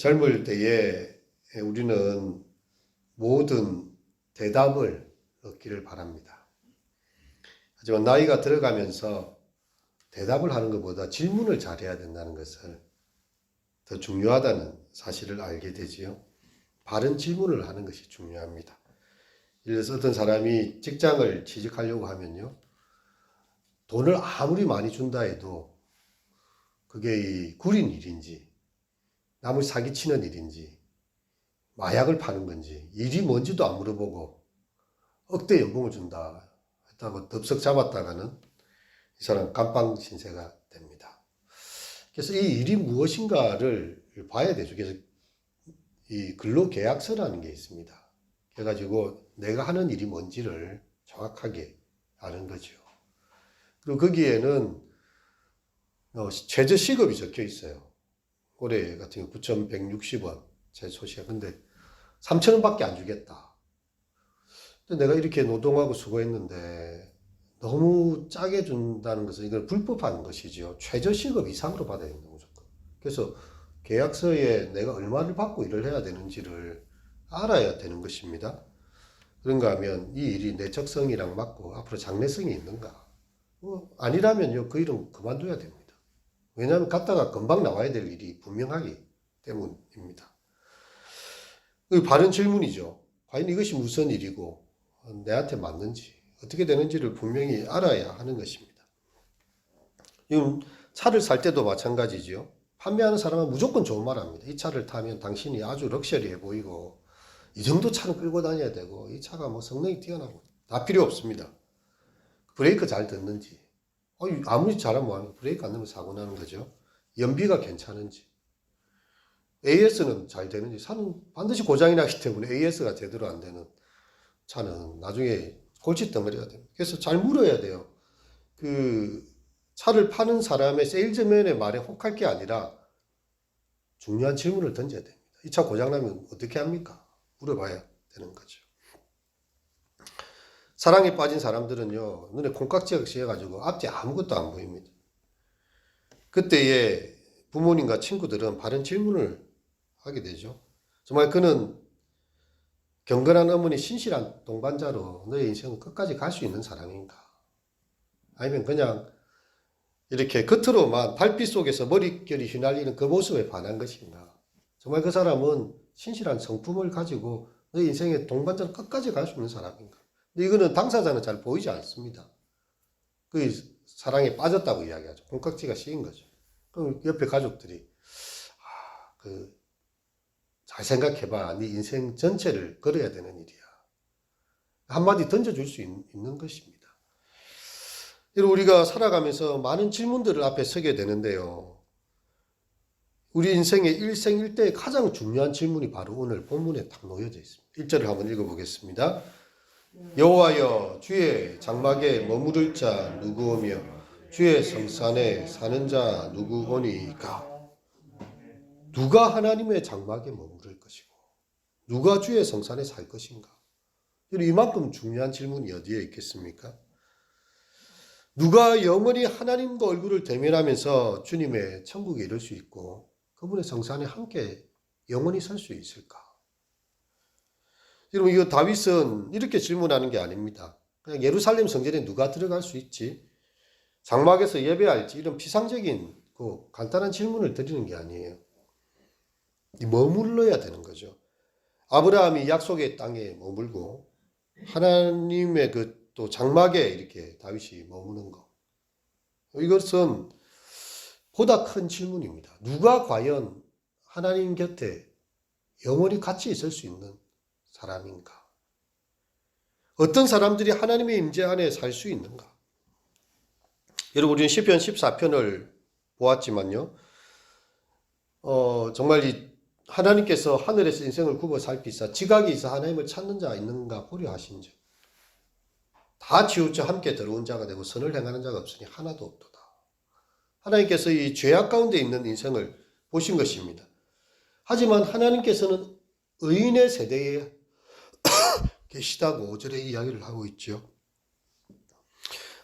젊을 때에 우리는 모든 대답을 얻기를 바랍니다. 하지만 나이가 들어가면서 대답을 하는 것보다 질문을 잘해야 된다는 것을 더 중요하다는 사실을 알게 되지요. 바른 질문을 하는 것이 중요합니다. 예를 들어서 어떤 사람이 직장을 취직하려고 하면요, 돈을 아무리 많이 준다 해도 그게 이 구린 일인지 남을 사기치는 일인지 마약을 파는 건지 일이 뭔지도 안 물어보고 억대 연봉을 준다 했다고 덥석 잡았다가는 이 사람 감방 신세가 됩니다. 그래서 이 일이 무엇인가를 봐야 되죠. 그래서 이 근로계약서라는 게 있습니다. 그래가지고 내가 하는 일이 뭔지를 정확하게 아는 거죠. 그리고 거기에는 최저 시급이 적혀 있어요. 올해 같은 경우 9,160원 최소 시급. 근데 3,000원 밖에 안 주겠다. 근데 내가 이렇게 노동하고 수고했는데 너무 짜게 준다는 것은 이걸 불법한 것이죠. 최저 시급 이상으로 받아야 된다, 무조건. 그래서 계약서에 내가 얼마를 받고 일을 해야 되는지를 알아야 되는 것입니다. 그런가 하면 이 일이 내 적성이랑 맞고 앞으로 장래성이 있는가? 아니라면요, 그 일은 그만둬야 됩니다. 왜냐하면 갔다가 금방 나와야 될 일이 분명하기 때문입니다. 바른 질문이죠. 과연 이것이 무슨 일이고 내한테 맞는지 어떻게 되는지를 분명히 알아야 하는 것입니다. 지금 차를 살 때도 마찬가지죠. 판매하는 사람은 무조건 좋은 말 합니다. 이 차를 타면 당신이 아주 럭셔리해 보이고 이 정도 차는 끌고 다녀야 되고 이 차가 뭐 성능이 뛰어나고 다 필요 없습니다. 브레이크 잘 듣는지, 아무리 잘하면 뭐하면 브레이크 안 넣으면 사고 나는 거죠. 연비가 괜찮은지, AS는 잘 되는지. 차는 반드시 고장이 나기 때문에 AS가 제대로 안 되는 차는 나중에 골칫덩어리가 됩니다. 그래서 잘 물어야 돼요. 그 차를 파는 사람의 세일즈맨의 말에 혹할 게 아니라 중요한 질문을 던져야 됩니다. 이 차 고장나면 어떻게 합니까? 물어봐야 되는 거죠. 사랑에 빠진 사람들은요, 눈에 콩깍지가 씌어가지고 앞뒤 아무것도 안 보입니다. 그때에 부모님과 친구들은 바른 질문을 하게 되죠. 정말 그는 경건한 어머니 신실한 동반자로 너의 인생은 끝까지 갈 수 있는 사람인가? 아니면 그냥 이렇게 겉으로만 달빛 속에서 머릿결이 휘날리는 그 모습에 반한 것인가? 정말 그 사람은 신실한 성품을 가지고 너의 인생의 동반자로 끝까지 갈 수 있는 사람인가? 근데 이거는 당사자는 잘 보이지 않습니다. 그 사랑에 빠졌다고 이야기하죠. 콩깍지가 씌인 거죠. 그럼 옆에 가족들이 잘 생각해봐. 네 인생 전체를 걸어야 되는 일이야. 한마디 던져줄 수 있는 것입니다. 우리가 살아가면서 많은 질문들을 앞에 서게 되는데요. 우리 인생의 일생일대의 가장 중요한 질문이 바로 오늘 본문에 딱 놓여져 있습니다. 1절을 한번 읽어보겠습니다. 여호와여, 주의 장막에 머무를 자 누구오며 주의 성산에 사는 자 누구오니까? 누가 하나님의 장막에 머무를 것이고 누가 주의 성산에 살 것인가? 이만큼 중요한 질문이 어디에 있겠습니까? 누가 영원히 하나님과 얼굴을 대면하면서 주님의 천국에 이를 수 있고 그분의 성산에 함께 영원히 살 수 있을까? 여러분, 이거 다윗은 이렇게 질문하는 게 아닙니다. 그냥 예루살렘 성전에 누가 들어갈 수 있지? 장막에서 예배할지? 이런 피상적인 간단한 질문을 드리는 게 아니에요. 머물러야 되는 거죠. 아브라함이 약속의 땅에 머물고 하나님의 또 장막에 이렇게 다윗이 머무는 거. 이것은 보다 큰 질문입니다. 누가 과연 하나님 곁에 영원히 같이 있을 수 있는 사람인가? 어떤 사람들이 하나님의 임재 안에 살 수 있는가? 여러분, 우리는 시편 14편을 보았지만요. 정말 하나님께서 하늘에서 인생을 굽어 살피사 지각이 있어 하나님을 찾는 자 있는가 보려 하신즉 다 치우쳐 함께 들어온 자가 되고 선을 행하는 자가 없으니 하나도 없도다. 하나님께서 이 죄악 가운데 있는 인생을 보신 것입니다. 하지만 하나님께서는 의인의 세대에 계시다고 5절에 이야기를 하고 있죠.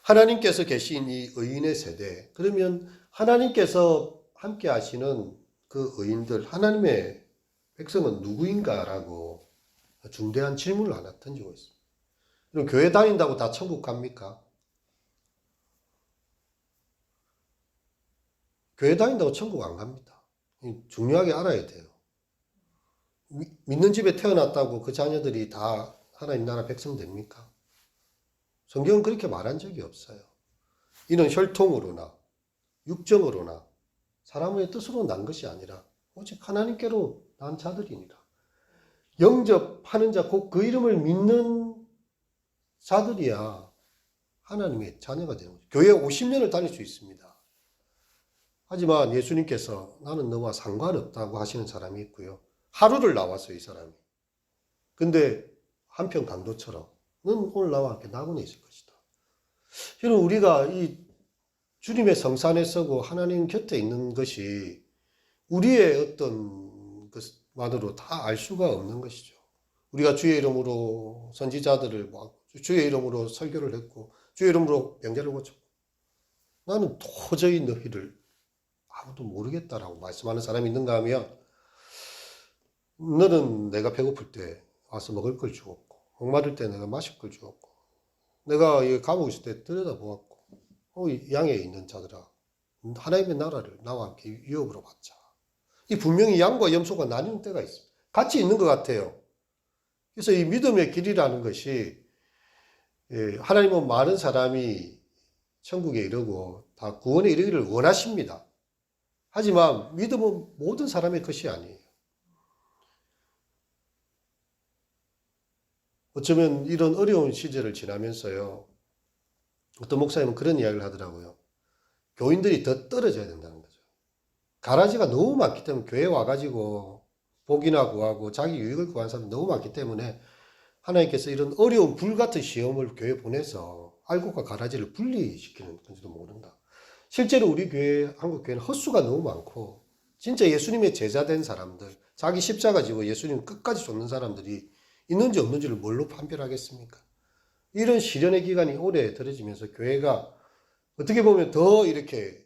하나님께서 계신 이 의인의 세대, 그러면 하나님께서 함께 하시는 그 의인들, 하나님의 백성은 누구인가라고 중대한 질문을 하나 던지고 있습니다. 그럼 교회 다닌다고 다 천국 갑니까? 교회 다닌다고 천국 안 갑니다. 중요하게 알아야 돼요. 믿는 집에 태어났다고 그 자녀들이 다 하나님 나라 백성 됩니까? 성경은 그렇게 말한 적이 없어요. 이는 혈통으로나 육정으로나 사람의 뜻으로 난 것이 아니라 오직 하나님께로 난 자들이니라. 영접하는 자, 곧 그 이름을 믿는 자들이야 하나님의 자녀가 되는 거죠. 교회 50년을 다닐 수 있습니다. 하지만 예수님께서 나는 너와 상관없다고 하시는 사람이 있고요. 하루를 나왔어요, 이 사람이. 근데 한편 강도처럼 넌 오늘 나와 함께 낙원에 있을 것이다. 여러분, 우리가 이 주님의 성산에 서고 하나님 곁에 있는 것이 우리의 어떤 것만으로 다 알 수가 없는 것이죠. 우리가 주의 이름으로 선지자들을 모았고, 주의 이름으로 설교를 했고, 주의 이름으로 병자를 고쳤고, 나는 도저히 너희를 아무도 모르겠다라고 말씀하는 사람이 있는가 하면, 너는 내가 배고플 때 와서 먹을 걸 주었고, 목마를 때 내가 마실 걸 주었고, 내가 감옥에 있을 때 들여다보았고, 양에 있는 자들아, 하나님의 나라를 나와 함께 유업으로 받자. 이 분명히 양과 염소가 나뉘는 때가 있습니다. 같이 있는 것 같아요. 그래서 이 믿음의 길이라는 것이, 하나님은 많은 사람이 천국에 이르고 다 구원에 이르기를 원하십니다. 하지만 믿음은 모든 사람의 것이 아니에요. 어쩌면 이런 어려운 시절을 지나면서요, 어떤 목사님은 그런 이야기를 하더라고요. 교인들이 더 떨어져야 된다는 거죠. 가라지가 너무 많기 때문에 교회에 와가지고 복이나 구하고 자기 유익을 구하는 사람이 너무 많기 때문에 하나님께서 이런 어려운 불같은 시험을 교회에 보내서 알곡과 가라지를 분리시키는 건지도 모른다. 실제로 우리 교회, 한국 교회는 헛수가 너무 많고 진짜 예수님의 제자 된 사람들, 자기 십자가 지고 예수님 끝까지 쫓는 사람들이 있는지 없는지를 뭘로 판별하겠습니까? 이런 시련의 기간이 오래 들어지면서 교회가 어떻게 보면 더 이렇게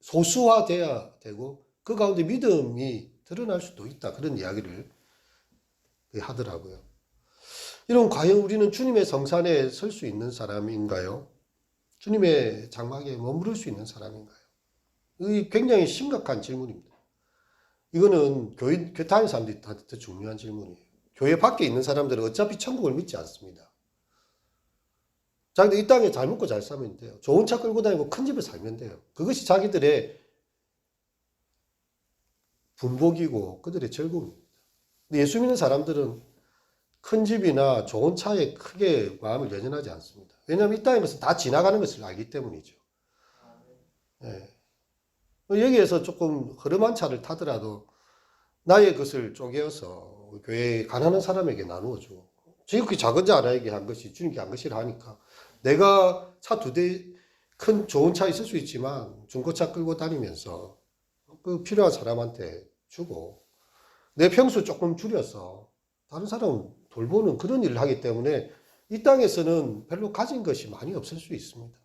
소수화돼야 되고 그 가운데 믿음이 드러날 수도 있다. 그런 이야기를 하더라고요. 이런 과연 우리는 주님의 성산에 설 수 있는 사람인가요? 주님의 장막에 머무를 수 있는 사람인가요? 이 굉장히 심각한 질문입니다. 이거는 교회 다니는 사람들이 더 중요한 질문이에요. 교회 밖에 있는 사람들은 어차피 천국을 믿지 않습니다. 자기들 이 땅에 잘 먹고 잘 살면 돼요. 좋은 차 끌고 다니고 큰 집에 살면 돼요. 그것이 자기들의 분복이고 그들의 즐거움입니다. 근데 예수 믿는 사람들은 큰 집이나 좋은 차에 크게 마음을 연연하지 않습니다. 왜냐하면 이 땅에 다 지나가는 것을 알기 때문이죠. 네. 여기에서 조금 흐름한 차를 타더라도 나의 것을 쪼개어서 교회에 가난한 사람에게 나누어주고, 지극히 작은 자 하나에게 한 것이 주님께 한 것이라 하니까 내가 차 2대 큰 좋은 차 있을 수 있지만 중고차 끌고 다니면서 그 필요한 사람한테 주고 내 평수 조금 줄여서 다른 사람 돌보는 그런 일을 하기 때문에 이 땅에서는 별로 가진 것이 많이 없을 수 있습니다.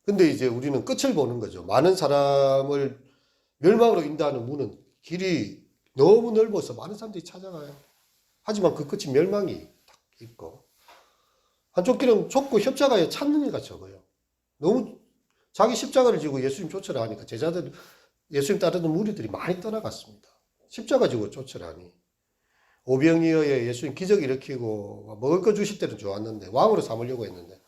근데 이제 우리는 끝을 보는 거죠. 많은 사람을 멸망으로 인도하는 문은 길이 너무 넓어서 많은 사람들이 찾아가요. 하지만 그 끝이 멸망이 딱 있고, 한쪽 길은 좁고 협자가에 찾는 이가 적어요. 너무 자기 십자가를 지고 예수님 쫓으라 하니까 제자들, 예수님 따르던 무리들이 많이 떠나갔습니다. 십자가 지고 쫓으라니. 오병이어에 예수님 기적 일으키고 먹을 거 주실 때는 좋았는데 왕으로 삼으려고 했는데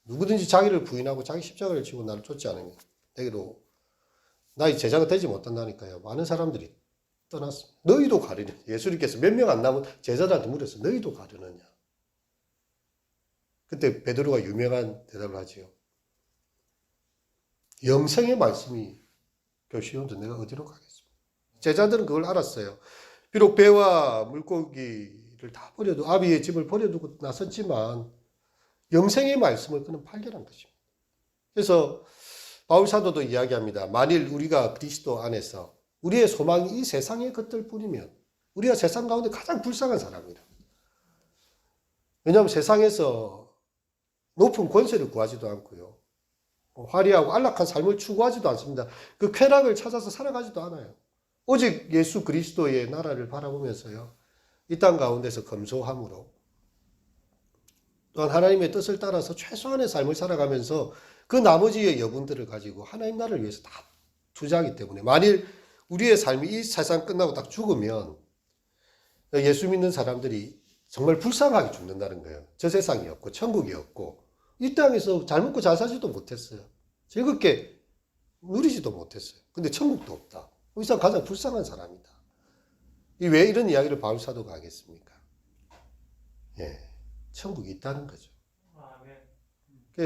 누구든지 자기를 부인하고 자기 십자가를 지고 나를 쫓지 않으면 내게로 나의 제자가 되지 못한다니까요. 많은 사람들이 떠났습니다. 너희도 가려냐? 예수님께서 몇 명 안 남은 제자들한테 물어서 너희도 가려느냐? 그때 베드로가 유명한 대답을 하지요. 영생의 말씀이 교시온데 내가 어디로 가겠습니까? 제자들은 그걸 알았어요. 비록 배와 물고기를 다 버려도 아비의 집을 버려두고 나섰지만 영생의 말씀을 그는 발견한 것입니다. 그래서 바울 사도도 이야기합니다. 만일 우리가 그리스도 안에서 우리의 소망이 이 세상의 것들 뿐이면 우리가 세상 가운데 가장 불쌍한 사람이다. 왜냐하면 세상에서 높은 권세를 구하지도 않고요. 화려하고 안락한 삶을 추구하지도 않습니다. 그 쾌락을 찾아서 살아가지도 않아요. 오직 예수 그리스도의 나라를 바라보면서요, 이 땅 가운데서 검소함으로 또한 하나님의 뜻을 따라서 최소한의 삶을 살아가면서 그 나머지의 여분들을 가지고 하나님 나라를 위해서 다 투자하기 때문에, 만일 우리의 삶이 이 세상 끝나고 딱 죽으면 예수 믿는 사람들이 정말 불쌍하게 죽는다는 거예요. 저 세상이 없고 천국이 없고 이 땅에서 잘 먹고 잘 살지도 못했어요. 즐겁게 누리지도 못했어요. 근데 천국도 없다. 이 사람 가장 불쌍한 사람이다. 왜 이런 이야기를 바울 사도가 하겠습니까? 예, 천국이 있다는 거죠.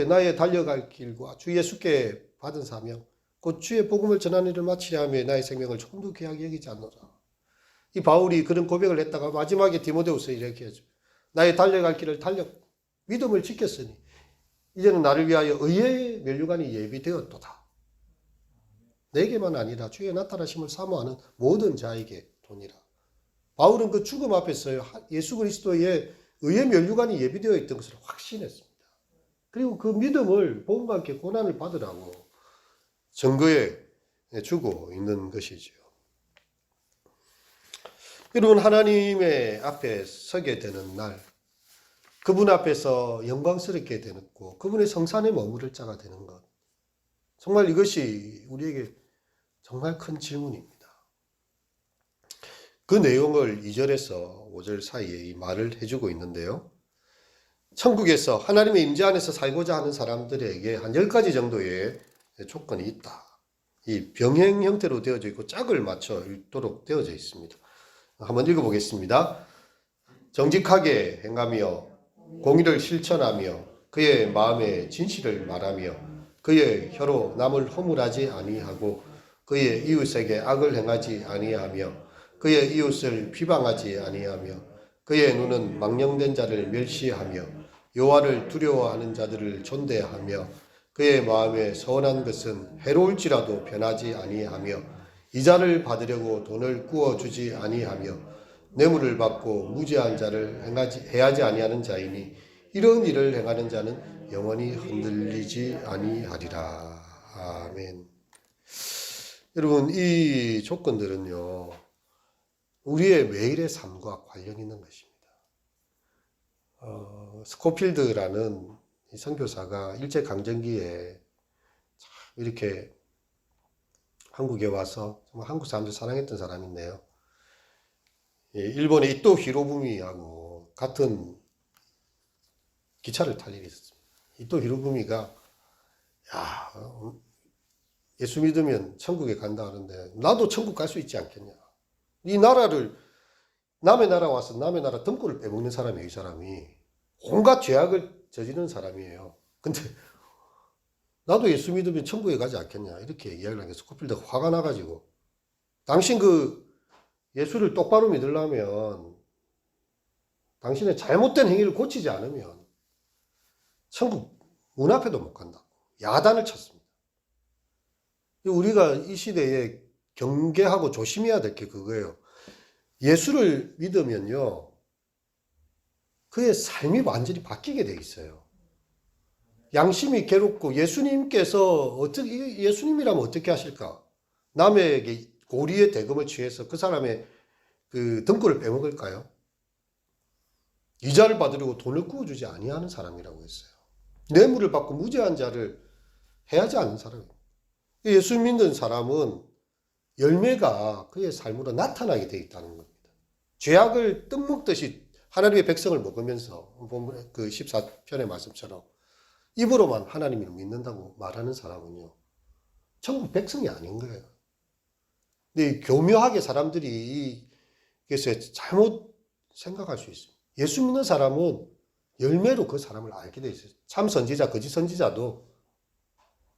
나의 달려갈 길과 주 예수께 받은 사명, 곧 주의 복음을 전하는 일을 마치려 하며 나의 생명을 조금 더 귀하게 여기지 않노라. 이 바울이 그런 고백을 했다가 마지막에 디모데후서에 이렇게 하죠. 나의 달려갈 길을 믿음을 지켰으니 이제는 나를 위하여 의의 면류관이 예비되었도다. 내게만 아니라 주의 나타나심을 사모하는 모든 자에게 도니라. 바울은 그 죽음 앞에서 예수 그리스도의 의의 면류관이 예비되어 있던 것을 확신했습니다. 그리고 그 믿음을 복음과 함께 고난을 받으라고 증거해 주고 있는 것이지요. 여러분, 하나님의 앞에 서게 되는 날, 그분 앞에서 영광스럽게 되고 그분의 성산에 머무를 자가 되는 것, 정말 이것이 우리에게 정말 큰 질문입니다. 그 내용을 2절에서 5절 사이에 이 말을 해주고 있는데요. 천국에서 하나님의 임재 안에서 살고자 하는 사람들에게 한 10가지 정도의 조건이 있다. 이 병행 형태로 되어져 있고 짝을 맞춰 읽도록 되어져 있습니다. 한번 읽어보겠습니다. 정직하게 행하며 공의를 실천하며 그의 마음에 진실을 말하며 그의 혀로 남을 허물하지 아니하고 그의 이웃에게 악을 행하지 아니하며 그의 이웃을 비방하지 아니하며 그의 눈은 망령된 자를 멸시하며 여호와를 두려워하는 자들을 존대하며 그의 마음에 서운한 것은 해로울지라도 변하지 아니하며 이자를 받으려고 돈을 구워주지 아니하며 뇌물을 받고 무죄한 자를 해하지 아니하는 자이니 이런 일을 행하는 자는 영원히 흔들리지 아니하리라. 아멘. 여러분, 이 조건들은요, 우리의 매일의 삶과 관련 있는 것입니다. 스코필드라는 선교사가 일제강점기에 이렇게 한국에 와서 정말 한국 사람들 사랑했던 사람인데요. 일본의 이토 히로부미하고 같은 기차를 탈 일이 있었습니다. 이토 히로부미가 예수 믿으면 천국에 간다 하는데 나도 천국 갈 수 있지 않겠냐. 이 나라를 남의 나라 와서 남의 나라 등골을 빼먹는 사람이에요. 이 사람이 온갖 죄악을 저지르는 사람이에요. 근데 나도 예수 믿으면 천국에 가지 않겠냐 이렇게 이야기를 하니까 스코필드가 화가 나가지고 당신 그 예수를 똑바로 믿으려면 당신의 잘못된 행위를 고치지 않으면 천국 문 앞에도 못 간다고 야단을 쳤습니다. 우리가 이 시대에 경계하고 조심해야 될 게 그거예요. 예수를 믿으면요, 그의 삶이 완전히 바뀌게 돼 있어요. 양심이 괴롭고 예수님께서 예수님이라면 어떻게 하실까? 남에게 고리의 대금을 취해서 그 사람의 그 등골을 빼먹을까요? 이자를 받으려고 돈을 구워주지 아니하는 사람이라고 했어요. 뇌물을 받고 무죄한 자를 해하지 않는 사람입니다. 예수 믿는 사람은 열매가 그의 삶으로 나타나게 되어 있다는 겁니다. 죄악을 떡 먹듯이 하나님의 백성을 먹으면서 그 14편의 말씀처럼 입으로만 하나님을 믿는다고 말하는 사람은요, 천국 백성이 아닌 거예요. 근데 교묘하게 사람들이 그래서 잘못 생각할 수 있습니다. 예수 믿는 사람은 열매로 그 사람을 알게 돼 있어요. 참 선지자, 거짓 선지자도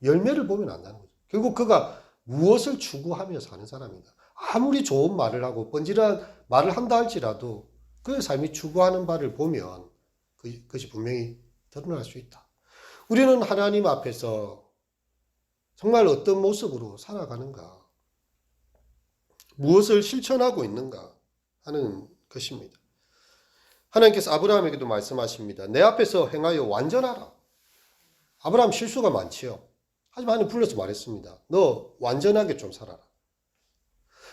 열매를 보면 안다는 거죠. 결국 그가 무엇을 추구하며 사는 사람인가. 아무리 좋은 말을 하고 번지르한 말을 한다 할지라도 그의 삶이 추구하는 바를 보면 그것이 분명히 드러날 수 있다. 우리는 하나님 앞에서 정말 어떤 모습으로 살아가는가, 무엇을 실천하고 있는가 하는 것입니다. 하나님께서 아브라함에게도 말씀하십니다. 내 앞에서 행하여 완전하라. 아브라함 실수가 많지요. 하지만 하나님 불러서 말했습니다. 너 완전하게 좀 살아라.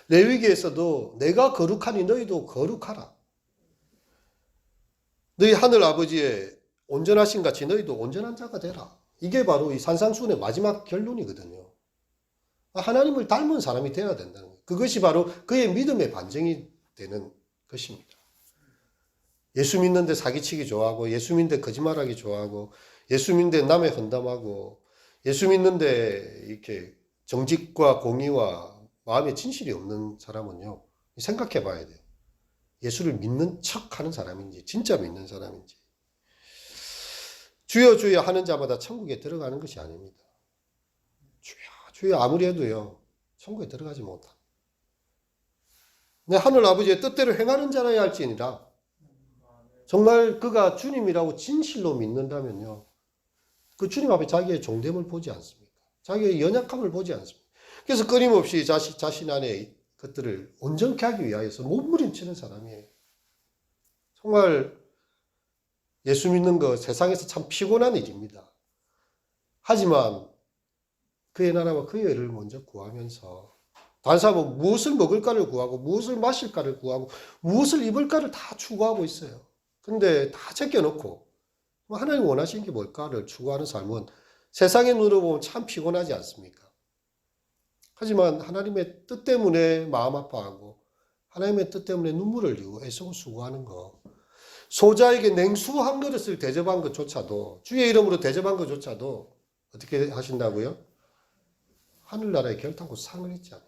레위기에서도 내가 거룩하니 너희도 거룩하라. 너희 하늘 아버지의 온전하신 같이 너희도 온전한 자가 되라. 이게 바로 이 산상수훈의 마지막 결론이거든요. 하나님을 닮은 사람이 되어야 된다는 거예요. 그것이 바로 그의 믿음의 반증이 되는 것입니다. 예수 믿는데 사기치기 좋아하고, 예수 믿는데 거짓말하기 좋아하고, 예수 믿는데 남의 헌담하고, 예수 믿는데 이렇게 정직과 공의와 마음의 진실이 없는 사람은요, 생각해 봐야 돼요. 예수를 믿는 척 하는 사람인지, 진짜 믿는 사람인지. 주여 주여 하는 자마다 천국에 들어가는 것이 아닙니다. 주여 주여 아무리 해도요, 천국에 들어가지 못합니다. 내 하늘 아버지의 뜻대로 행하는 자라야 할지니라. 정말 그가 주님이라고 진실로 믿는다면요, 그 주님 앞에 자기의 종됨을 보지 않습니까? 자기의 연약함을 보지 않습니까? 그래서 끊임없이 자신 안에 것들을 온전케 하기 위하여서 몸부림치는 사람이에요. 정말 예수 믿는 거 세상에서 참 피곤한 일입니다. 하지만 그의 나라와 그의 의를 먼저 구하면서, 다른 사람은 무엇을 먹을까를 구하고 무엇을 마실까를 구하고 무엇을 입을까를 다 추구하고 있어요. 근데 다 제껴놓고 하나님 원하시는 게 뭘까를 추구하는 삶은 세상의 눈으로 보면 참 피곤하지 않습니까? 하지만 하나님의 뜻 때문에 마음 아파하고 하나님의 뜻 때문에 눈물을 흘리고 애쓰고 수고하는 거, 소자에게 냉수 한 그릇을 대접한 것조차도, 주의 이름으로 대접한 것조차도 어떻게 하신다고요? 하늘나라의 결탄코 상을 잊지 않아요.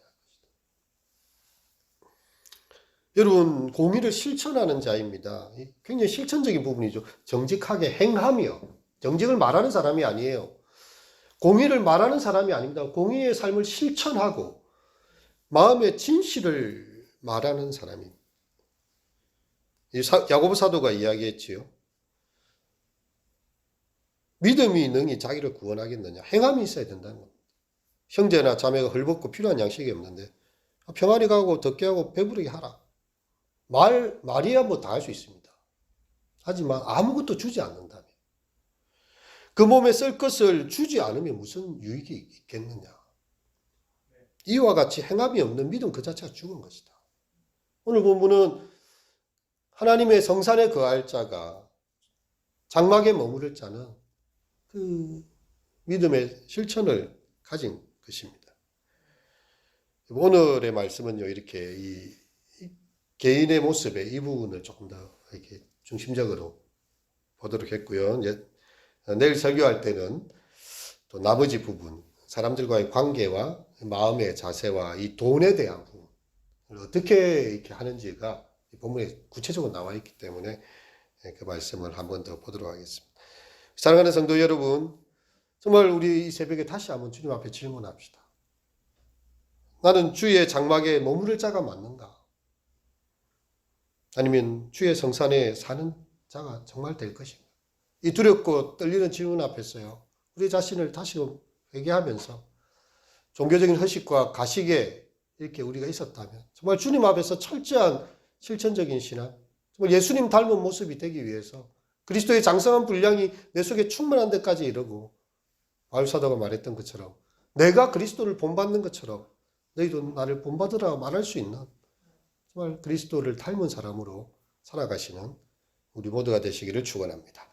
여러분, 공의를 실천하는 자입니다. 굉장히 실천적인 부분이죠. 정직하게 행하며, 정직을 말하는 사람이 아니에요. 공의를 말하는 사람이 아닙니다. 공의의 삶을 실천하고 마음의 진실을 말하는 사람입니다. 야고보 사도가 이야기했지요. 믿음이 능히 자기를 구원하겠느냐. 행함이 있어야 된다는 겁니다. 형제나 자매가 헐벗고 필요한 양식이 없는데 평안히 가고 덥게 하고 배부르게 하라. 말이야 뭐 다 할 수 있습니다. 하지만 아무것도 주지 않는다면, 그 몸에 쓸 것을 주지 않으면 무슨 유익이 있겠느냐. 이와 같이 행함이 없는 믿음 그 자체가 죽은 것이다. 오늘 본문은 하나님의 성산에 거할 자가, 장막에 머무를 자는 그 믿음의 실천을 가진 것입니다. 오늘의 말씀은요, 이렇게 이 개인의 모습의 이 부분을 조금 더 이렇게 중심적으로 보도록 했고요. 이제 내일 설교할 때는 또 나머지 부분, 사람들과의 관계와 마음의 자세와 이 돈에 대한 부분을 어떻게 이렇게 하는지가 이 본문에 구체적으로 나와 있기 때문에 그 말씀을 한 번 더 보도록 하겠습니다. 사랑하는 성도 여러분, 정말 우리 이 새벽에 다시 한번 주님 앞에 질문합시다. 나는 주의 장막에 머무를 자가 맞는가? 아니면 주의 성산에 사는 자가 정말 될 것인가? 이 두렵고 떨리는 질문 앞에서요, 우리 자신을 다시 회개하면서 종교적인 허식과 가식에 이렇게 우리가 있었다면 정말 주님 앞에서 철저한 실천적인 신앙, 정말 예수님 닮은 모습이 되기 위해서 그리스도의 장성한 분량이 내 속에 충만한 데까지 이르고, 바울사도가 말했던 것처럼 내가 그리스도를 본받는 것처럼 너희도 나를 본받으라 말할 수 있는 정말 그리스도를 닮은 사람으로 살아가시는 우리 모두가 되시기를 축원합니다.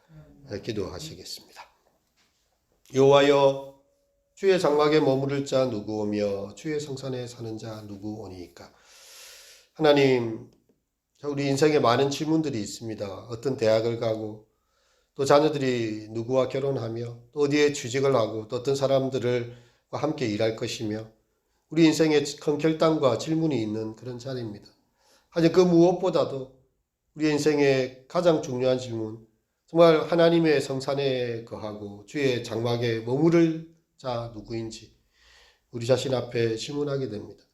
기도하시겠습니다. 여호와여, 주의 장막에 머무를 자 누구오며 주의 성산에 사는 자 누구오니까? 하나님, 우리 인생에 많은 질문들이 있습니다. 어떤 대학을 가고, 또 자녀들이 누구와 결혼하며, 또 어디에 취직을 하고, 또 어떤 사람들과 함께 일할 것이며, 우리 인생에 큰 결단과 질문이 있는 그런 자리입니다. 하지만 그 무엇보다도 우리 인생의 가장 중요한 질문, 정말 하나님의 성산에 거하고 주의 장막에 머무를 자 누구인지 우리 자신 앞에 질문하게 됩니다.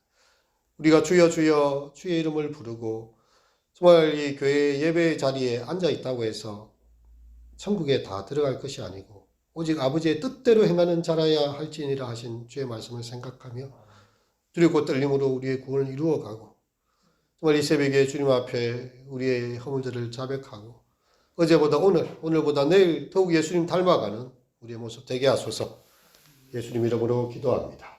우리가 주여 주여 주의 이름을 부르고 정말 이 교회 예배 자리에 앉아 있다고 해서 천국에 다 들어갈 것이 아니고 오직 아버지의 뜻대로 행하는 자라야 할지니라 하신 주의 말씀을 생각하며 두렵고 떨림으로 우리의 구원을 이루어가고, 정말 이 새벽에 주님 앞에 우리의 허물들을 자백하고 어제보다 오늘보다 내일 더욱 예수님 닮아가는 우리의 모습 되게 하소서. 예수님 이름으로 기도합니다.